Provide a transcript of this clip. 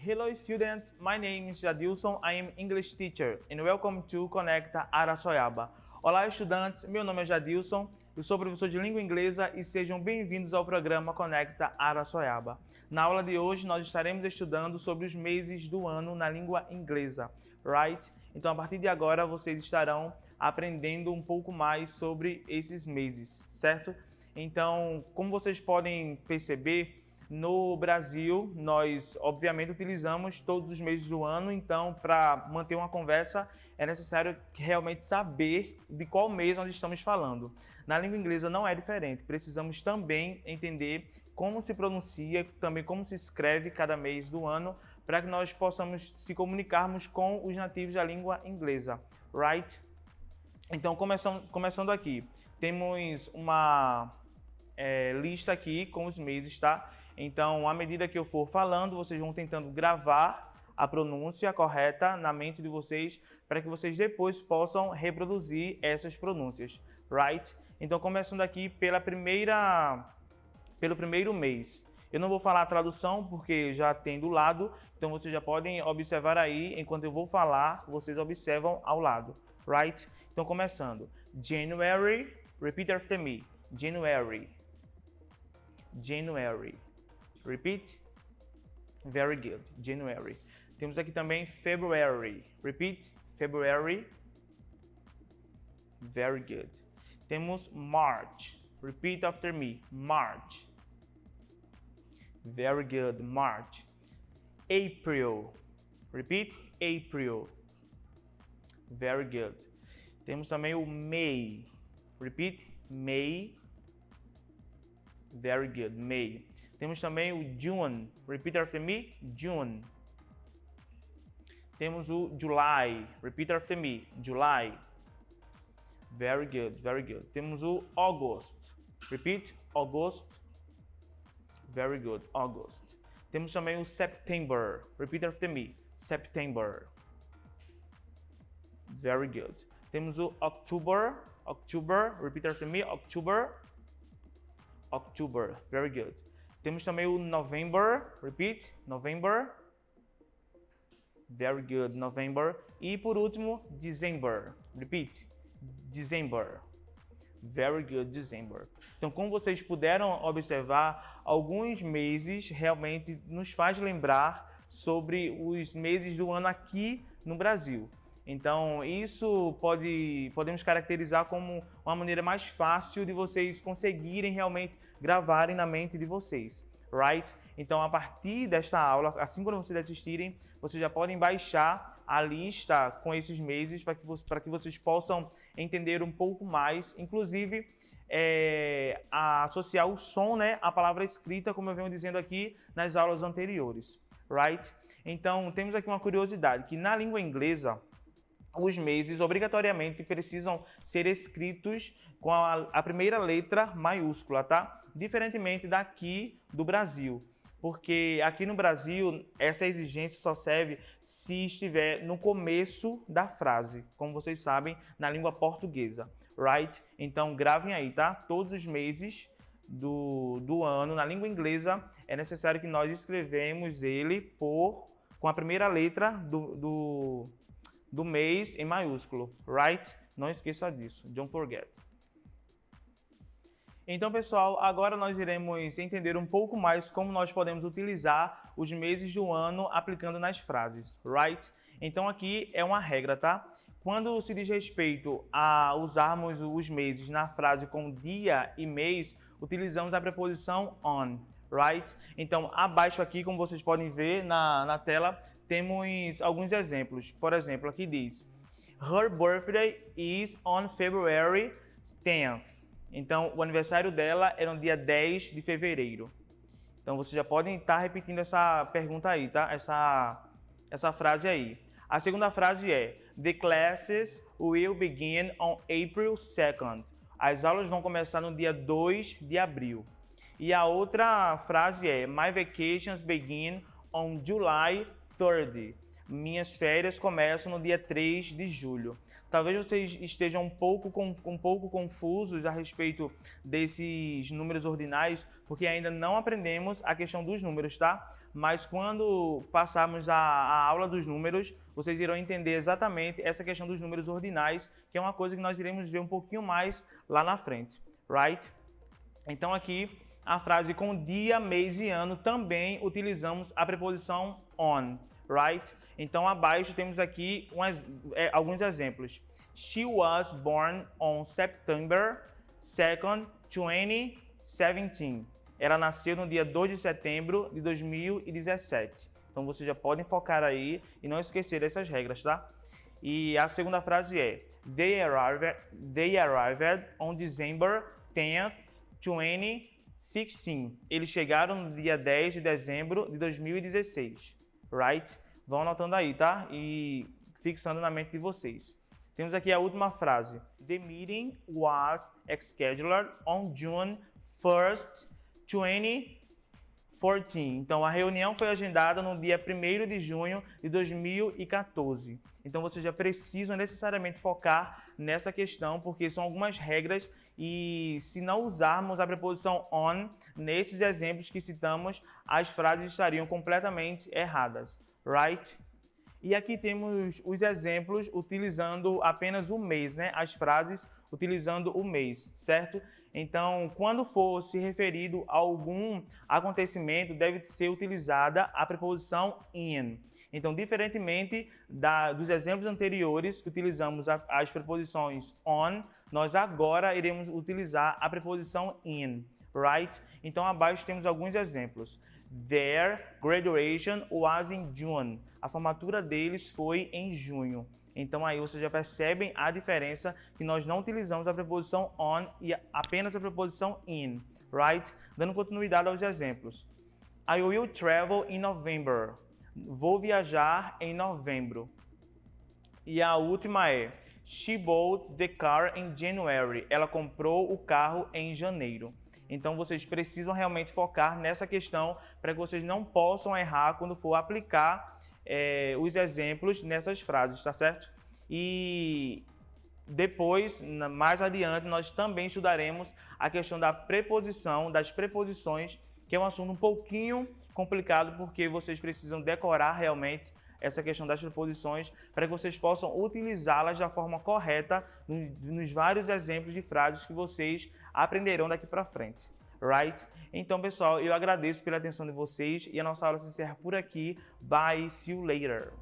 Hello students, my name is Jadilson, I am English teacher and welcome to Conecta Araçoiaba. Olá estudantes, meu nome é Jadilson, eu sou professor de língua inglesa e sejam bem-vindos ao programa Conecta Araçoiaba. Na aula de hoje nós estaremos estudando sobre os meses do ano na língua inglesa, right? Então a partir de agora vocês estarão aprendendo um pouco mais sobre esses meses, certo? Então, como vocês podem perceber, no Brasil, nós obviamente utilizamos todos os meses do ano, então para manter uma conversa é necessário realmente saber de qual mês nós estamos falando. Na língua inglesa não é diferente, precisamos também entender como se pronuncia, também como se escreve cada mês do ano, para que nós possamos se comunicarmos com os nativos da língua inglesa, right? Então, começando aqui, temos uma lista aqui com os meses, tá? Então, à medida que eu for falando, vocês vão tentando gravar a pronúncia correta na mente de vocês para que vocês depois possam reproduzir essas pronúncias, right? Então, começando aqui pelo primeiro mês. Eu não vou falar a tradução porque já tem do lado, então vocês já podem observar aí, enquanto eu vou falar, vocês observam ao lado, right? Então, começando. January, repeat after me. January. January. Repeat. Very good. January. Temos aqui também February. Repeat. February. Very good. Temos March. Repeat after me. March. Very good. March. April. Repeat. April. Very good. Temos também o May. Repeat. May. Very good. May. Temos também o June. Repeat after me. June. Temos o July. Repeat after me. July. Very good. Very good. Temos o August. Repeat. August. Very good. August. Temos também o September. Repeat after me. September. Very good. Temos o October. October. Repeat after me. October. October. Very good. Temos também o November. Repeat. November. Very good. November. E por último, December. Repeat. December. Very good. December. Então, como vocês puderam observar, alguns meses realmente nos faz lembrar sobre os meses do ano aqui no Brasil. Então, isso podemos caracterizar como uma maneira mais fácil de vocês conseguirem realmente gravarem na mente de vocês, right? Então, a partir desta aula, assim quando vocês assistirem, vocês já podem baixar a lista com esses meses para que vocês possam entender um pouco mais, inclusive associar o som, né, à palavra escrita, como eu venho dizendo aqui nas aulas anteriores, right? Então, temos aqui uma curiosidade, que na língua inglesa, os meses obrigatoriamente precisam ser escritos com a primeira letra maiúscula, tá? Diferentemente daqui do Brasil, porque aqui no Brasil essa exigência só serve se estiver no começo da frase, como vocês sabem, na língua portuguesa, right? Então gravem aí, tá? Todos os meses do ano na língua inglesa é necessário que nós escrevemos ele com a primeira letra do mês em maiúsculo, right? Não esqueça disso, don't forget. Então, pessoal, agora nós iremos entender um pouco mais como nós podemos utilizar os meses do ano aplicando nas frases, right? Então, aqui é uma regra, tá? Quando se diz respeito a usarmos os meses na frase com dia e mês, utilizamos a preposição on, right? Então, abaixo aqui, como vocês podem ver na tela, temos alguns exemplos. Por exemplo, aqui diz Her birthday is on February 10th. Então, o aniversário dela é no dia 10 de fevereiro. Então, vocês já podem estar repetindo essa pergunta aí, tá? Essa frase aí. A segunda frase é The classes will begin on April 2nd. As aulas vão começar no dia 2 de abril. E a outra frase é My vacations begin on July 3rd. Minhas férias começam no dia 3 de julho. Talvez vocês estejam um pouco confusos a respeito desses números ordinais, porque ainda não aprendemos a questão dos números, tá? mas quando passarmos a aula dos números, vocês irão entender exatamente essa questão dos números ordinais, que é uma coisa que nós iremos ver um pouquinho mais lá na frente, right? Então aqui a frase com dia, mês e ano também utilizamos a preposição on, right? Então abaixo temos aqui alguns exemplos. She was born on September 2nd, 2017. Ela nasceu no dia 2 de setembro de 2017. Então vocês já podem focar aí e não esquecer dessas regras, tá? E a segunda frase é They arrived on December 10th, 2016. Eles chegaram no dia 10 de dezembro de 2016. Right? Vão anotando aí, tá? E fixando na mente de vocês. Temos aqui a última frase. The meeting was scheduled on June 1st, 2014. Então, a reunião foi agendada no dia 1º de junho de 2014. Então, vocês já precisam necessariamente focar nessa questão, porque são algumas regras e se não usarmos a preposição on nesses exemplos que citamos, as frases estariam completamente erradas, right? E aqui temos os exemplos utilizando apenas o mês, né? As frases utilizando o mês, certo? Então, quando for se referido a algum acontecimento, deve ser utilizada a preposição in. Então, diferentemente dos exemplos anteriores que utilizamos as preposições on, nós agora iremos utilizar a preposição in, right? Então, abaixo temos alguns exemplos. Their graduation was in June. A formatura deles foi em junho. Então aí vocês já percebem a diferença que nós não utilizamos a preposição on e apenas a preposição in, right? Dando continuidade aos exemplos. I will travel in November. Vou viajar em novembro. E a última é She bought the car in January. Ela comprou o carro em janeiro. Então, vocês precisam realmente focar nessa questão para que vocês não possam errar quando for aplicar os exemplos nessas frases, tá certo? E depois, mais adiante, nós também estudaremos a questão da preposição, das preposições, que é um assunto um pouquinho complicado, porque vocês precisam decorar realmente essa questão das preposições para que vocês possam utilizá-las da forma correta nos vários exemplos de frases que vocês aprenderão daqui para frente, right? Então, pessoal, eu agradeço pela atenção de vocês e a nossa aula se encerra por aqui. Bye, see you later!